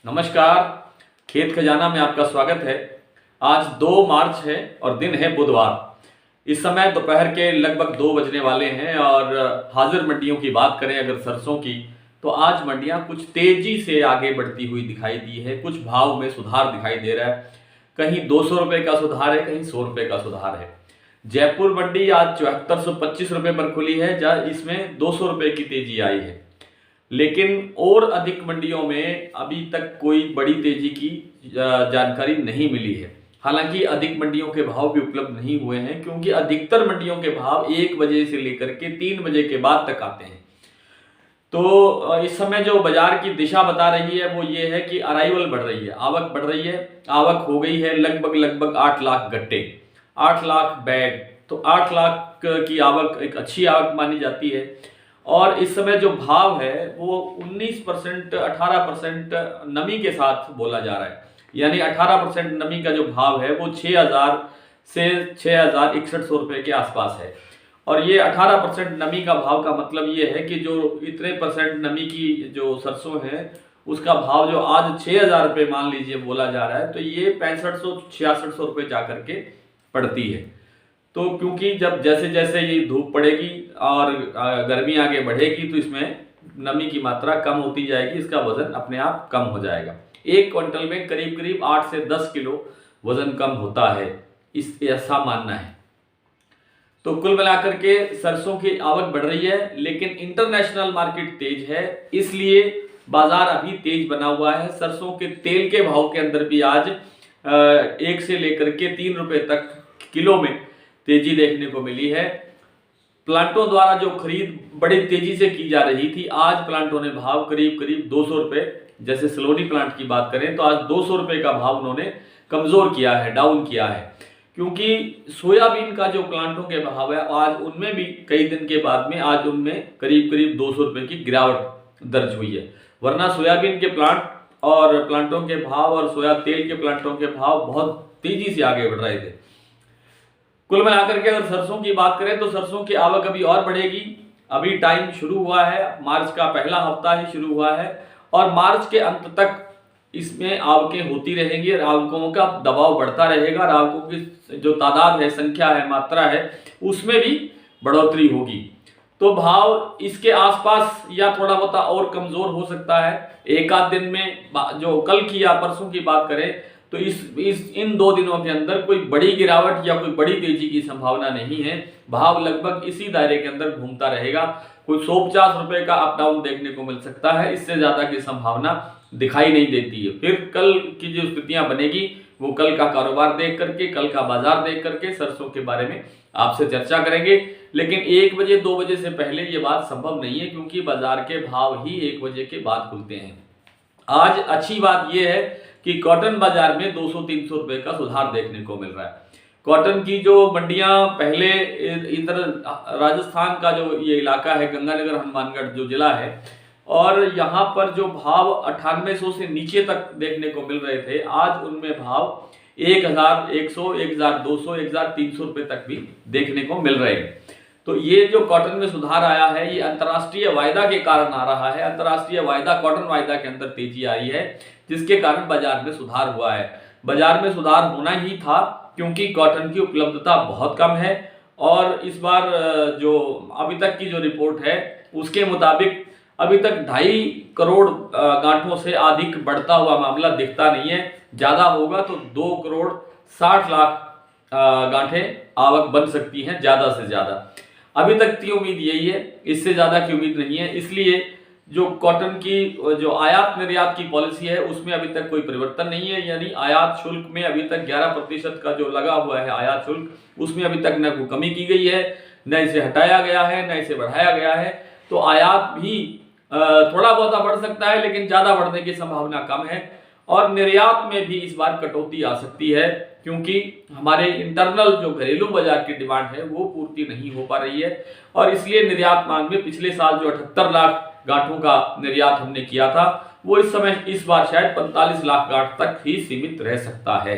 नमस्कार। खेत खजाना में आपका स्वागत है। आज 2 मार्च है और दिन है बुधवार। इस समय दोपहर के लगभग 2 बजने वाले हैं और हाजिर मंडियों की बात करें अगर सरसों की, तो आज मंडियां कुछ तेजी से आगे बढ़ती हुई दिखाई दी है। कुछ भाव में सुधार दिखाई दे रहा है, कहीं 200 रुपए का सुधार है, कहीं 100 रुपए का सुधार है। जयपुर मंडी आज 7425 रुपए पर खुली है, जहां इसमें 200 रुपए की तेजी आई है। लेकिन और अधिक मंडियों में अभी तक कोई बड़ी तेजी की जानकारी नहीं मिली है। हालांकि अधिक मंडियों के भाव भी उपलब्ध नहीं हुए हैं, क्योंकि अधिकतर मंडियों के भाव 1 बजे से लेकर के 3 बजे के बाद तक आते हैं। तो इस समय जो बाजार की दिशा बता रही है वो ये है कि अराइवल बढ़ रही है, आवक बढ़ रही है। आवक हो गई है लगभग 8 लाख गट्टे, 8 लाख बैग। तो 8 लाख की आवक एक अच्छी आवक मानी जाती है। और इस समय जो भाव है वो 19% 18% नमी के साथ बोला जा रहा है, यानी 18% नमी का जो भाव है वो 6000 से 6061 रुपए के आसपास है। और ये 18% नमी का भाव का मतलब ये है कि जो इतने परसेंट नमी की जो सरसों है उसका भाव जो आज 6000 रुपये मान लीजिए बोला जा रहा है, तो ये 6500 6600 रुपये जा करके पड़ती है। तो क्योंकि जब जैसे जैसे ये धूप पड़ेगी और गर्मी आगे बढ़ेगी तो इसमें नमी की मात्रा कम होती जाएगी, इसका वजन अपने आप कम हो जाएगा। 1 क्विंटल में करीब करीब 8 से 10 किलो वजन कम होता है, इस ऐसा मानना है। तो कुल मिलाकर के सरसों की आवक बढ़ रही है, लेकिन इंटरनेशनल मार्केट तेज है, इसलिए बाजार अभी तेज बना हुआ है। सरसों के तेल के भाव के अंदर भी आज 1 से लेकर के 3 रुपए तक किलो में तेजी देखने को मिली है। प्लांटों द्वारा जो खरीद बड़ी तेजी से की जा रही थी, आज प्लांटों ने भाव करीब करीब 200 रुपए, जैसे सलोनी प्लांट की बात करें तो आज 200 रुपए का भाव उन्होंने कमजोर किया है, डाउन किया है। क्योंकि सोयाबीन का जो प्लांटों के भाव है आज उनमें भी कई दिन के बाद में आज उनमें करीब करीब 200 रुपए की गिरावट दर्ज हुई है। वरना सोयाबीन के प्लांट और प्लांटों के भाव और सोया तेल के प्लांटों के भाव बहुत तेजी से आगे बढ़ रहे थे। कुल मिलाकर के अगर सरसों की बात करें तो सरसों की आवक अभी और बढ़ेगी। अभी टाइम शुरू हुआ है, मार्च का पहला हफ्ता ही शुरू हुआ है और मार्च के अंत तक इसमें आवकें होती रहेंगी और आवकों का दबाव बढ़ता रहेगा और आवकों की जो तादाद है, संख्या है, मात्रा है, उसमें भी बढ़ोतरी होगी। तो भाव इसके आसपास या थोड़ा बहुत और कमजोर हो सकता है। एक आध दिन में जो कल की या परसों की बात करें तो इन 2 दिनों के अंदर कोई बड़ी गिरावट या कोई बड़ी तेजी की संभावना नहीं है। भाव लगभग इसी दायरे के अंदर घूमता रहेगा। कोई 150 रुपए का अप डाउन देखने को मिल सकता है, इससे ज्यादा की संभावना दिखाई नहीं देती है। फिर कल की जो स्थितियां बनेगी वो कल का कारोबार देख करके, कल का बाजार देख करके सरसों के बारे में आपसे चर्चा करेंगे। लेकिन 1 बजे 2 बजे से पहले ये बात संभव नहीं है, क्योंकि बाजार के भाव ही 1 बजे के बाद खुलते हैं। आज अच्छी बात यह है कि कॉटन बाजार में 200-300 रुपए का सुधार देखने को मिल रहा है। कॉटन की जो मंडियां पहले इधर राजस्थान का जो ये इलाका है, गंगानगर हनुमानगढ़ जो जिला है, और यहाँ पर जो भाव 9800 से नीचे तक देखने को मिल रहे थे, आज उनमें भाव 1100, 1200, 1300 रुपए तक भी देखने को मिल रहे हैं। तो ये जो कॉटन में सुधार आया है ये अंतर्राष्ट्रीय वायदा के कारण आ रहा है। अंतर्राष्ट्रीय वायदा, कॉटन वायदा के अंदर तेजी आई है, जिसके कारण बाजार में सुधार हुआ है। बाजार में सुधार होना ही था, क्योंकि कॉटन की उपलब्धता बहुत कम है और इस बार जो अभी तक की जो रिपोर्ट है उसके मुताबिक अभी तक 2.5 करोड़ गांठों से अधिक बढ़ता हुआ मामला दिखता नहीं है। ज्यादा होगा तो 2 करोड़ 60 लाख गांठें आवक बन सकती हैं ज्यादा से ज्यादा। अभी तक की उम्मीद यही है, इससे ज्यादा की उम्मीद नहीं है। इसलिए जो कॉटन की जो आयात निर्यात की पॉलिसी है उसमें अभी तक कोई परिवर्तन नहीं है, यानी आयात शुल्क में अभी तक 11% का जो लगा हुआ है आयात शुल्क, उसमें अभी तक न कोई कमी की गई है, न इसे हटाया गया है, न इसे बढ़ाया गया है। तो आयात भी थोड़ा बहुत बढ़ सकता है, लेकिन ज्यादा बढ़ने की संभावना कम है। और निर्यात में भी इस बार कटौती आ सकती है, क्योंकि हमारे इंटरनल जो घरेलू बाजार की डिमांड है वो पूर्ति नहीं हो पा रही है। और इसलिए निर्यात मांग में पिछले साल जो 78 लाख गांठों का निर्यात हमने किया था, वो इस समय इस बार शायद 45 लाख गांठ तक ही सीमित रह सकता है।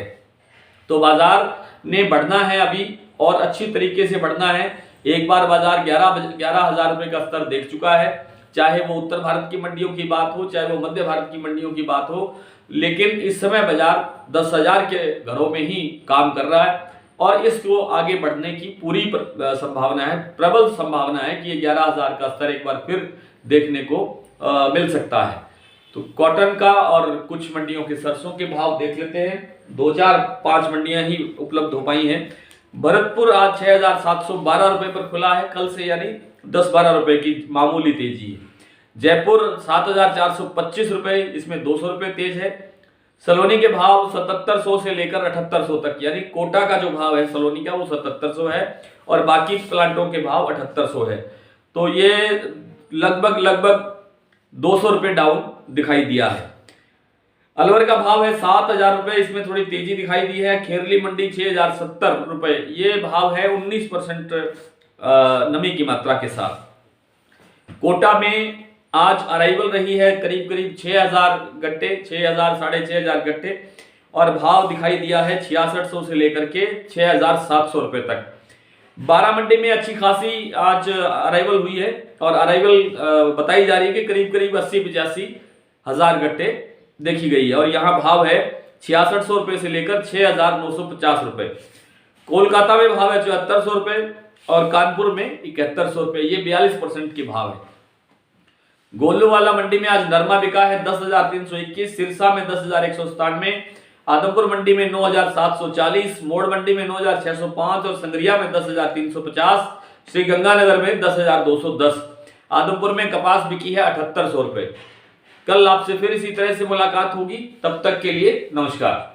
तो बाजार ने बढ़ना है अभी, और अच्छी तरीके से बढ़ना है। एक बार बाजार 11,000 रुपए का स्तर देख चुका है चाहे वो उत्तर भारत की मंडियों की बात हो, चाहे वो मध्य भारत की मंडियों की बात हो। लेकिन इस समय बाजार 10,000 के घरों में ही काम कर रहा है और इसको आगे बढ़ने की पूरी संभावना है, प्रबल संभावना है कि 11,000 का स्तर एक बार फिर देखने को मिल सकता है। तो कॉटन का और कुछ मंडियों के सरसों के भाव देख लेते हैं। 2-4-5 मंडियां ही उपलब्ध हो पाई हैं। भरतपुर आज 6,712 रुपए पर खुला है, कल से यानी 10-12 रुपए की मामूली तेजी है। जयपुर 7,425 रुपए, इसमें 200 रुपए तेज है। सलोनी के भाव 7700 से लेकर 7800 तक, यानी कोटा का जो भाव है सलोनी का वो 7700 है और बाकी प्लांटों के भाव 7800 है। तो ये लगभग 200 रुपए डाउन दिखाई दिया है। अलवर का भाव है 7,000 रुपए, इसमें थोड़ी तेजी दिखाई दी है। खेरली मंडी 6,070 रुपए, ये भाव है 19% नमी की मात्रा के साथ। कोटा में आज अराइवल रही है करीब 6,000 गट्टे, 6,000 साढ़े 6,000 गट्टे और भाव दिखाई दिया है 6600 से लेकर के 6,700 रुपए तक। 12 मंडी में अच्छी खासी आज अराइवल हुई है और अराइवल बताई जा रही है कि करीब 80-85 हजार गट्टे देखी गई है और यहाँ भाव है 6600 रुपए से लेकर 6,950 रुपए। कोलकाता में भाव है 7400 रुपए और कानपुर में 7100 रुपए, ये 42% के भाव है। गोलूवाला मंडी में आज नरमा बिका है 10,321, सिरसा में 10,197, आदमपुर मंडी में 9,740, मोड़ मंडी में 9,605 और संग्रिया में 10,350, श्रीगंगानगर में 10,210। आदमपुर में कपास बिकी है 7,800 रुपए। कल आपसे फिर इसी तरह से मुलाकात होगी, तब तक के लिए नमस्कार।